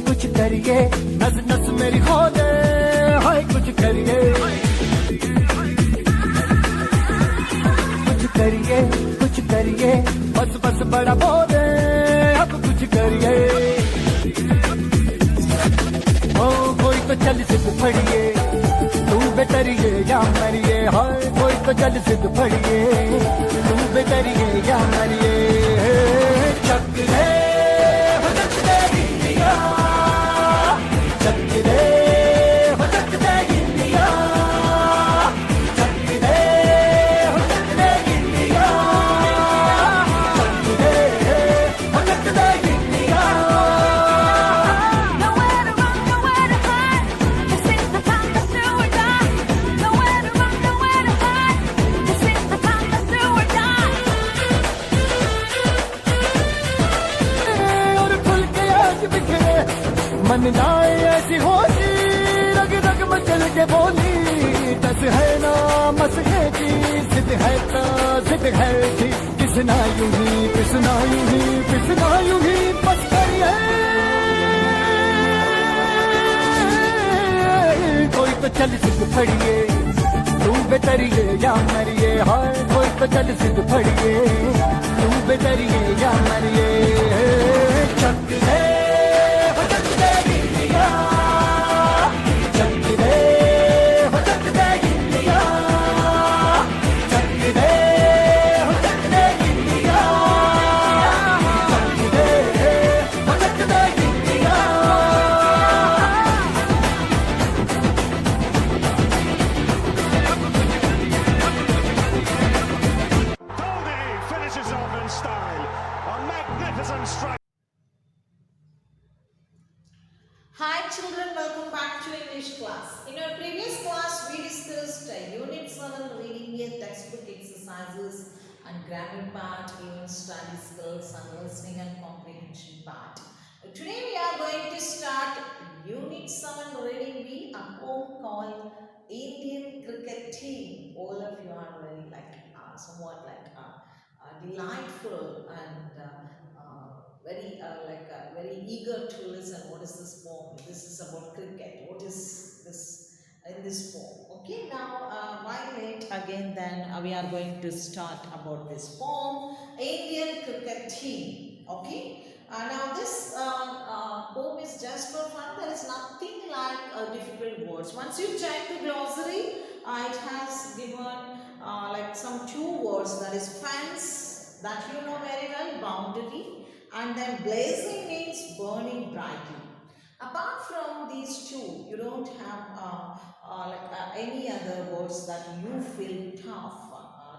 कुछ करिए नस नस मेरी खो दे हाय कुछ करिए बस बस बड़ा बोले अब कुछ करिए ओ कोई तो चल सिद्ध फड़िए तू बेतरिए या मरिए हाय कोई तो चल सिद्ध फड़िए तू बेतरिए या मरिए चक रे मन जाए ऐसी होली रग रग मचल के बोली दस है ना मस है की जिद है तो जिद है की किसना यूं ही पिसना यूं ही पिसना यूं ही बस करिए कोई तो चल सिद्ध फड़िए तू बेतरिए या मरिए हाय कोई तो चल सिद्ध फड़िए तू बेतरिए या मरिए चक है Hi children, welcome back to English class. In our previous class, we discussed Unit 7 reading a textbook exercises and grammar part, even study skills and listening and comprehension part. Today we are going to start Unit 7 reading B, a poem called Indian Cricket Team. All of you are very somewhat delightful and very eager to listen. What is this poem? This is about cricket. What is this in this poem? Okay, now while late again, then we are going to start about this poem, Indian Cricket Team. Okay. Now this poem is just for fun. There is nothing like difficult words. Once you check the glossary, it has given some two words, that is fence, that you know very well, boundary, and then blazing means burning brightly. Apart from these two, you don't have any other words that you feel tough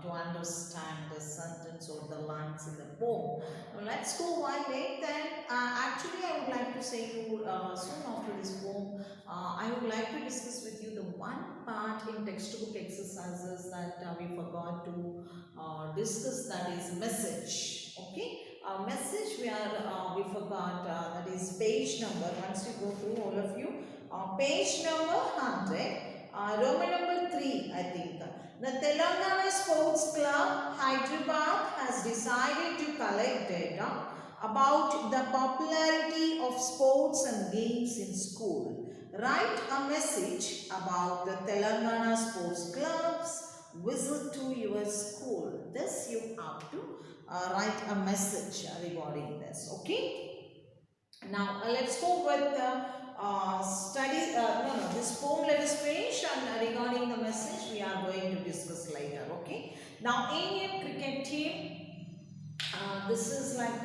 to understand the sentence or the lines in the poem. Now let's go one day. Then actually I would like to say you soon after this poem, I would like to discuss with you the one part in textbook exercises that we forgot to discuss, that is message. Okay. Message we forgot, that is page number. Once you go through, all of you, page number 100, Roman number 3, I think. The Telangana Sports Club Hyderabad has decided to collect data about the popularity of sports and games in school. Write a message about the Telangana Sports Club's visit to your school. This you have to write a message regarding this. Okay. Now let's go with this poem. Let us finish, and regarding the message we are going to discuss later. Okay. Now Indian cricket team. This is like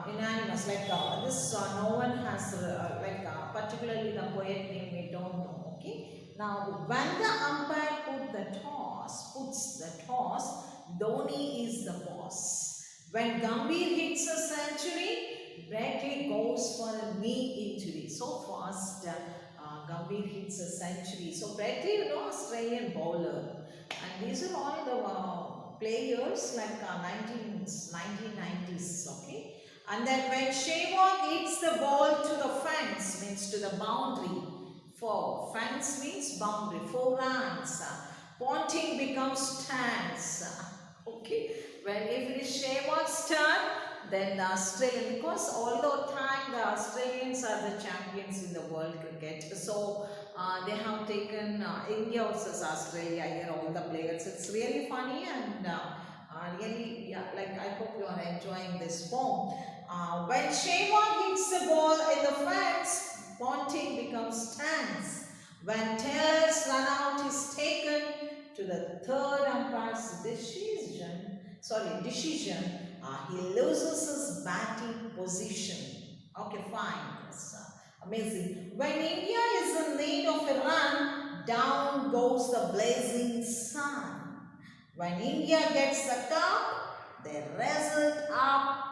unanimous. This no one has particularly the poet name we don't know. Okay. Now when the umpire puts the toss, Dhoni is the boss. When Gambhir hits a century, Bradley goes for a knee injury. So fast Gambhir hits a century. So Bradley, you know, Australian bowler. And these are all the players like 1990s. Okay. And then when Sehwag hits the ball to the fence, means to the boundary. For fence means boundary, 4 runs. Ponting becomes stance. Okay, when if it is Sehwag's turn, then the Australian, because although time the Australians are the champions in the world cricket, so they have taken India versus Australia here, all the players. It's really funny and really, yeah, like I hope you are enjoying this poem. When Sehwag hits the ball in the fence, Ponting becomes stance. When Taylor's run out is taken to the third umpire's decision, he loses his batting position. Okay, fine. That's amazing. When India is in need of a run, down goes the blazing sun. When India gets the cup, they raise it up.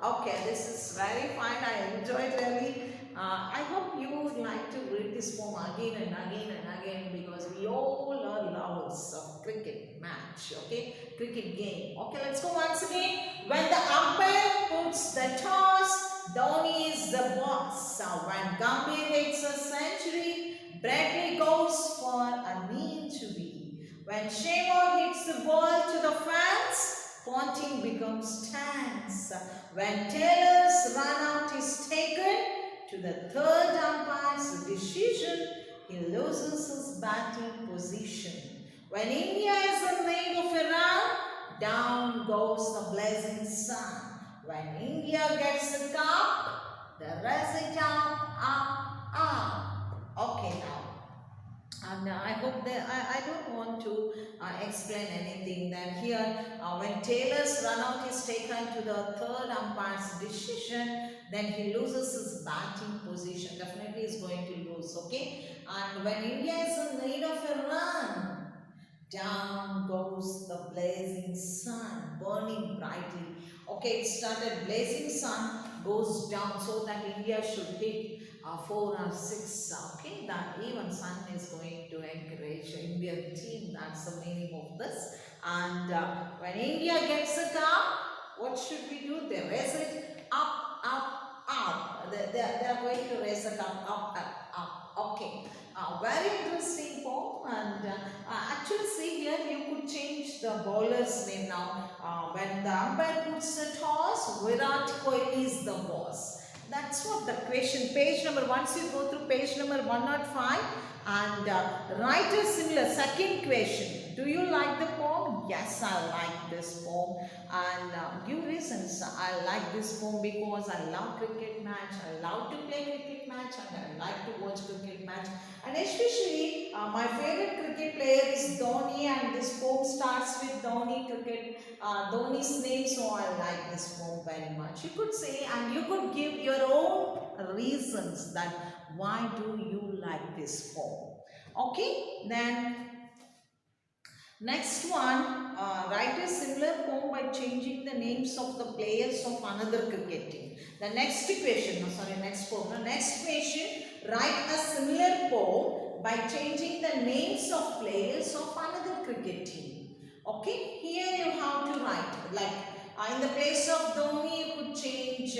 Okay, this is very fine. I enjoyed really. I hope you would like to read this poem again and again and again, because we all are lovers of cricket match, okay, cricket game. Okay, let's go once again. When the umpire puts the toss, Dhoni is the boss. When Gambhir hits a century, Bradley goes for a knee injury. When Sehwag hits the ball to the fans, Ponting becomes stance. When Taylor's run out is taken to the third umpire's decision, he loses his batting position. When India is in need of a run, down goes the blazing sun. When India gets the cup, they raise it up. Okay, now. And I hope that I don't want to explain anything. Then here, when Taylor's run out is taken to the third umpire's decision, then he loses his batting position. Definitely is going to lose. Okay. And when India is in need of a run, down goes the blazing sun, burning brightly. Okay, it started blazing sun goes down so that India should hit 4 or 6. Okay, that even sun is going to encourage Indian team. That's the meaning of this. And when India gets a cup, what should we do? They raise it up. They are going to raise the cup up. Okay. Very interesting poem, and actually see here you could change the bowler's name now. When the umpire puts the toss, Virat Kohli is the boss. That's what the question, page number, once you go through page number 105 and write a similar second question. Do you like the poem? Yes, I like this poem, and give reasons. I like this poem because I love cricket match, I love to play cricket match, and I like to watch cricket match, and especially my favorite cricket player is Dhoni, and this poem starts with Dhoni's name, so I like this poem very much. You could say, and you could give your own reasons that why do you like this poem. Okay, then next one, write a similar poem by changing the names of the players of another cricket team. The next question, next question, write a similar poem by changing the names of players of another cricket team. Okay, here you have to write, like in the place of Dhoni, you could change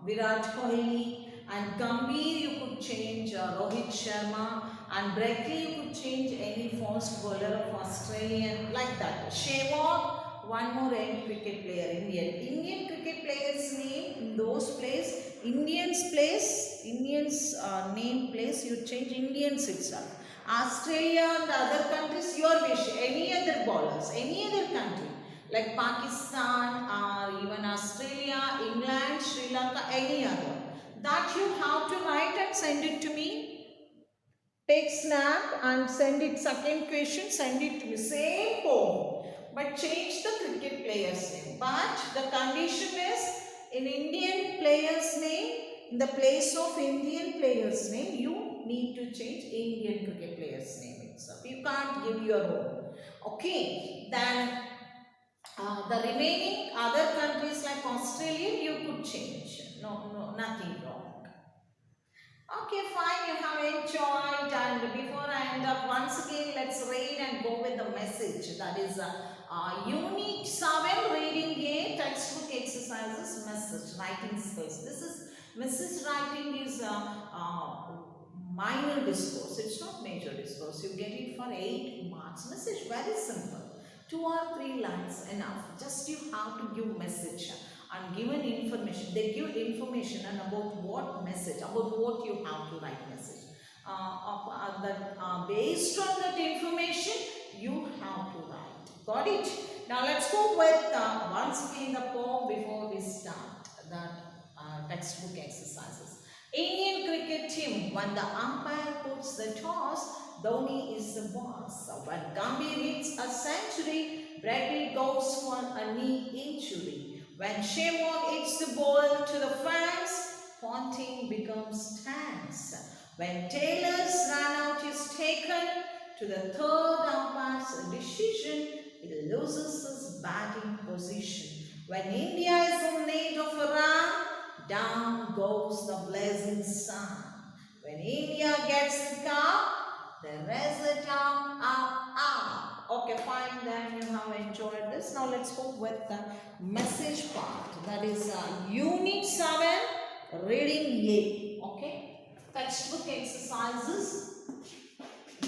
Virat Kohli, and Gambhir you could change Rohit Sharma, and Bradley you could change any fast bowler of Australian, like that. Sehwag, one more any cricket player, Indian cricket player's name in those place, Indians name place, you change Indians itself. Australia and other countries, your wish, any other bowlers, any other country, like Pakistan or even Australia, England, Sri Lanka, any other, that you have to write and send it to me. Take snap and send it. Second question, send it to me. Same poem, but change the cricket player's name. But the condition is, in Indian player's name, in the place of Indian player's name, you need to change Indian cricket player's name itself. You can't give your own. Okay, then the remaining other countries like Australia, you could change. No, nothing wrong. Okay, fine, you have enjoyed, and before I end up, once again, let's read and go with the message. That is Unit 7, Reading A, textbook exercises, message, writing skills. This is, message writing is minor discourse. It's not major discourse. You get it for 8 marks. Message very simple. 2 or 3 lines enough. Just you have to give message and given information. They give information and about what message, about what you have to write message. Based on that information, you have to write. Got it? Now let's go with once again the poem before we start the textbook exercises. Indian cricket team, when the umpire puts the toss, Dhoni is the boss. When Gambhir hits a century, Bradley goes for a knee injury. When Shemon hits the ball to the fans, Ponting becomes tense. When Taylor's run out is taken to the third umpire's decision, he loses his batting position. When India is in need of a run, down goes the blazing sun. When India gets the cup, they raise the arm up. Okay, fine, then you have enjoyed this. Now let's go with the message part. That is Unit 7, Reading A. Okay, textbook exercises,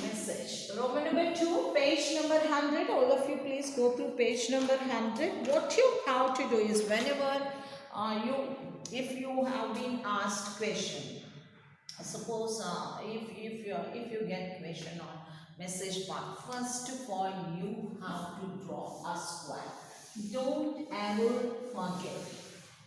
message. Roman number 2, page number 100. All of you please go to page number 100. What you have to do is whenever if you have been asked question, suppose if you get question on message part, first of all you have to draw a square. Don't ever forget,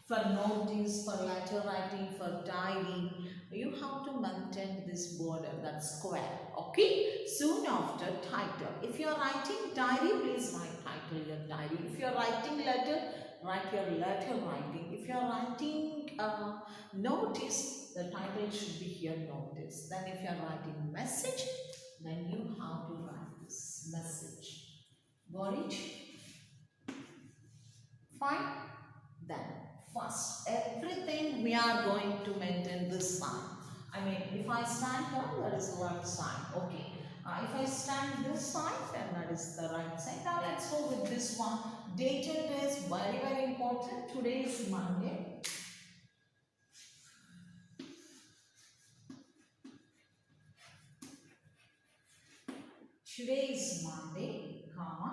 for notice, for letter writing, for diary, you have to maintain this border, that square. Okay, soon after title. If you are writing diary, please write title your diary. If you are writing letter, write your letter writing. If you are writing notice, the title should be here, notice. Then if you are writing message, then you have to write this message. Got it? Fine? Then first, everything we are going to maintain this sign. I mean, if I stand here, that is the left side. Okay. If I stand this side, then that is the right side. Now let's go with this one. Date and day is very, very important. Today is Monday. Today is Monday, comma.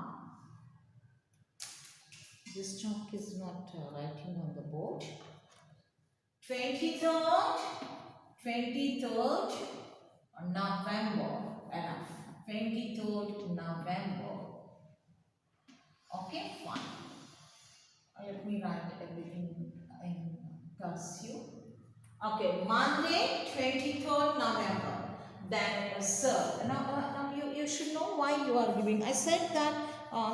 This chalk is not writing on the board. 23rd November. Enough. 23rd November. Okay, fine. Let me write everything in cursive. Okay, Monday, 23rd November. Then, sir, now you should know why you are giving. I said that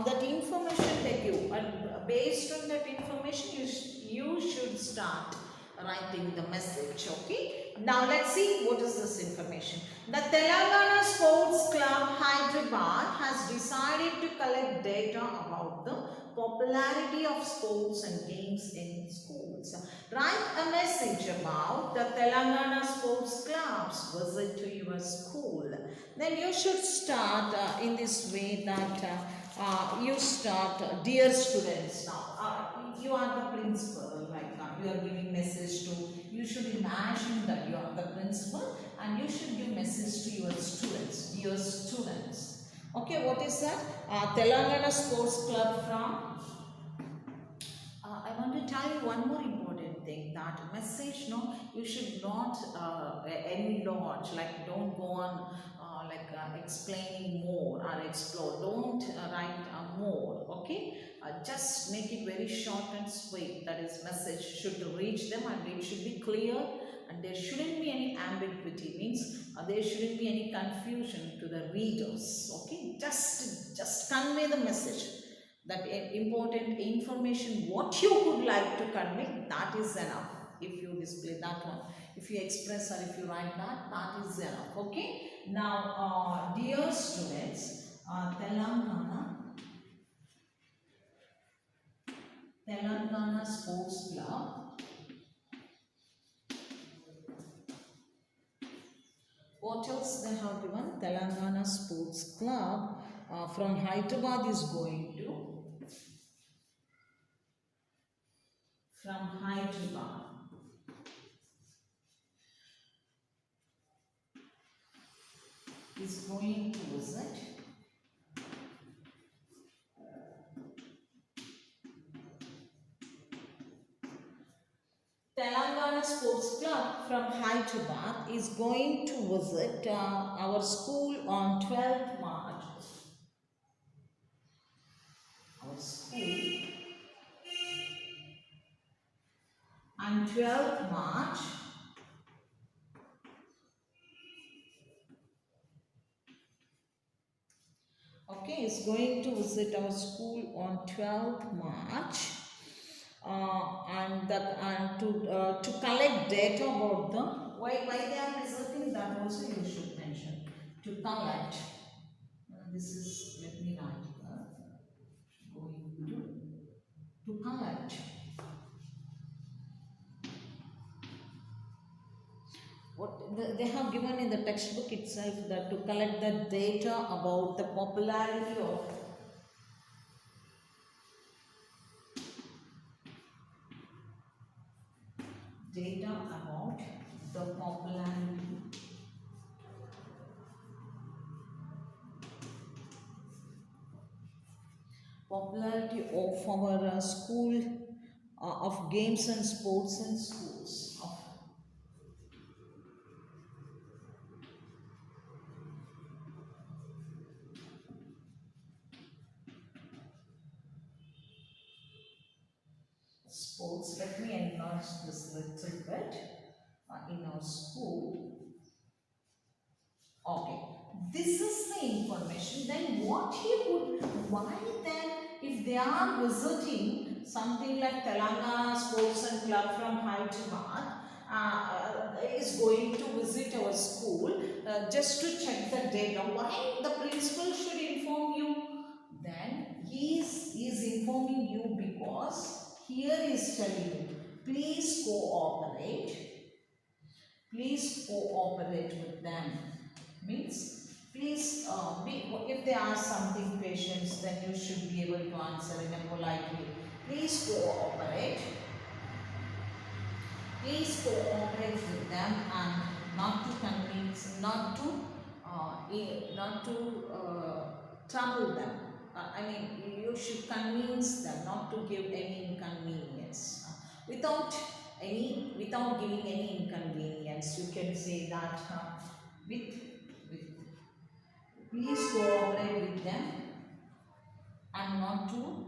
that information they give, and based on that information, you should start writing the message. Okay. Now let's see what is this information. The Telangana Sports Club Hyderabad has decided to collect data about the popularity of sports and games in schools. Write a message about the Telangana Sports Club's visit to your school. Then you should start in this way that you start, dear students. Now you are the principal, like you are giving message to, you should imagine that you are the principal and you should give message to your students, dear students. Okay, what is that? Telangana Sports Club from? I want to tell you one more important thing, that message, no, you should not enlarge, like don't go on explaining more or explore. Don't write more. Okay, just make it very short and sweet. That is, message should reach them and it should be clear, and there shouldn't be any ambiguity, means there shouldn't be any confusion to the readers. Okay, just convey the message, that important information what you would like to convey, that is enough. If you display that one, if you express or if you write that, that is enough. Okay. Now, dear students, Telangana Sports Club. What else they have given? Telangana Sports Club from Hyderabad is going to. From Hyderabad. is going to visit Telangana Sports Club from Hyderabad is going to visit our school on 12th March. Our school on 12th March is going to visit our school on 12th March to collect data about them. Why they are visiting, that also you should mention. To collect, this is, let me write here, going to collect. They have given in the textbook itself that to collect the data about the popularity of popularity of our school of games and sports in schools. Sports. Let me enlarge this little bit in our school. Okay, this is the information. Then what he would, why then if they are visiting something like Telangana Sports and Club from Hyderabad is going to visit our school just to check the data, why the principal should inform you? Then he is informing you because here is telling you, please cooperate with them. Means, please, if they ask something patients, then you should be able to answer in a polite way. Please cooperate with them and not to convince, not to trouble them. I mean, you should convince them not to give any inconvenience. Without giving any inconvenience, you can say that please cooperate with them and not to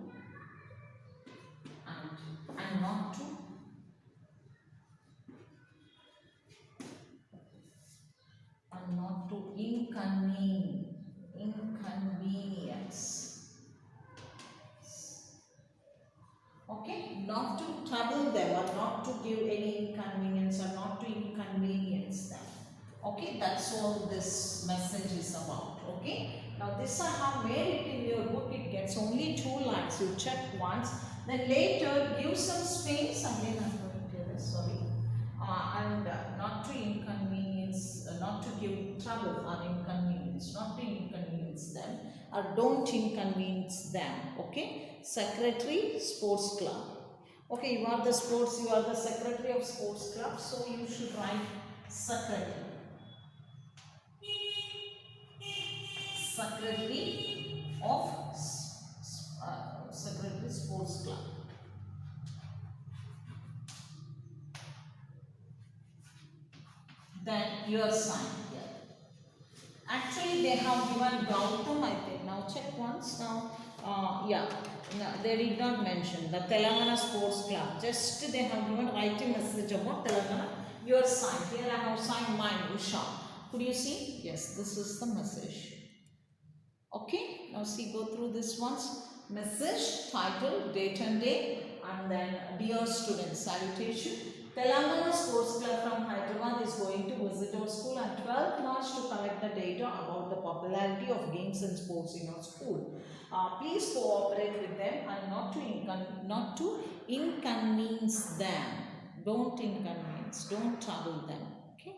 inconvenience. Okay, not to trouble them or not to give any inconvenience or not to inconvenience them. Okay, that's all this message is about. Okay, now this I have made it in your book. It gets only 2 lines. You check once, then later give some space. Again, I'm going to do this. Sorry, and not to inconvenience, not to give trouble or inconvenience, not to inconvenience them or don't inconvenience them. Okay, secretary, sports club. Okay, you are the secretary of sports club, so you should write secretary. Secretary of secretary sports club. Then your sign here. Actually, they have given Gautam, I think. Now check once. Now, no, they did not mention the Telangana Sports Club. Just they have given writing message about Telangana. Your sign. Here I have signed mine, Usha. Could you see? Yes, this is the message. Okay, now see, go through this once. Message, title, date and day, and then dear students, salutation. Telangana Sports Club from Hyderabad is going to visit our school on 12th March to collect the data about the popularity of games and sports in our school. Please cooperate with them and not to inconvenience them. Don't inconvenience, don't trouble them. Okay,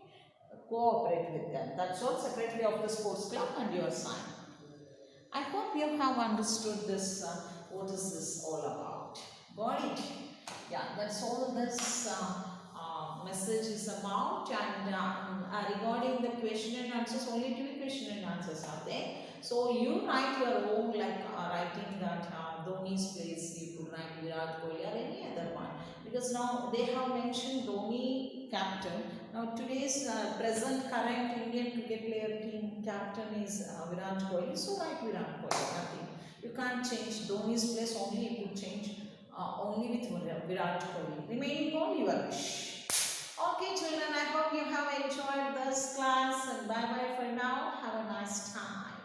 cooperate with them. That's all, secretary of the sports club and your sign. I hope you have understood this, what is this all about. Got it? Yeah, that's all this message is about. And regarding the question and answers, only 2 questions question and answers are there. So you write your own, like writing that Dhoni's place, you could write Virat Kohli or any other one, because now they have mentioned Dhoni captain. Now today's present current Indian cricket player team captain is Virat Kohli, so write Virat Kohli, nothing. You can't change Dhoni's place, only you could change only with Virat Kohli. Remaining all your wish. Okay children, I hope you have enjoyed this class, and bye bye for now. Have a nice time.